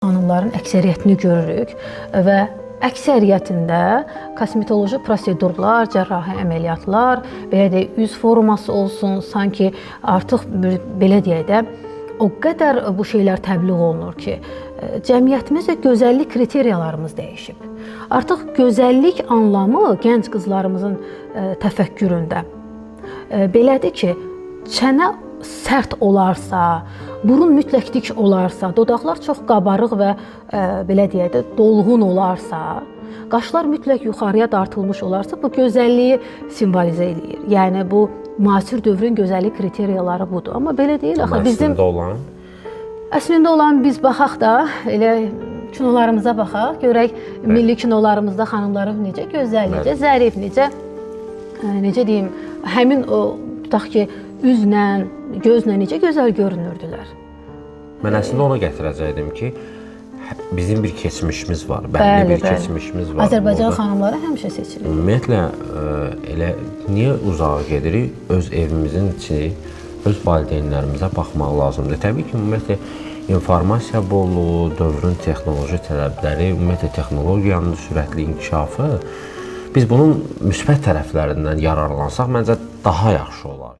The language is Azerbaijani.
Xanımların əksəriyyətini görürük və əksəriyyətində kosmetoloji prosedurlar, cərrahi əməliyyatlar, belə deyək, üz forması olsun, sanki artıq belə deyək də, o qədər bu şeylər təbliğ olunur ki, cəmiyyətimizdə gözəllik kriteriyalarımız dəyişib. Artıq gözəllik anlamı gənc qızlarımızın təfəkküründə belədir ki, çənə sərt olarsa, burun mütləq dik olarsa, dodaqlar çox qabarıq və belə deyək də, dolğun olarsa, qaşlar mütləq yuxarıya dartılmış olarsa, bu gözəlliyi simvolizə edir. Yəni bu müasir dövrün gözəllik kriteriyaları budur. Amma belə deyil axı bizim əslində olan biz baxaq da elə kinolarımıza baxaq, görək milli kinolarımızda xanımların necə gözəl, necə zərif, necə deyim, həmin o tutaq ki, üzlə, gözlə necə gözəl görünürdülər. Mən əslində ona gətirəcəkdim ki, bizim bir keçmişimiz var, bəlli bir keçmişimiz var. Azərbaycan xanımları həmişə seçilir. Ümumiyyətlə, elə niyə uzağa gedirik, öz evimizin içini, öz valideynlərimizə baxmaq lazımdır. Təbii ki, ümumiyyətlə, informasiya bolluğu, dövrün texnoloji tələbləri, ümumiyyətlə, texnologiyanın sürətli inkişafı, biz bunun müsbət tərəflərindən yararlansaq, məncə daha yaxşı olar.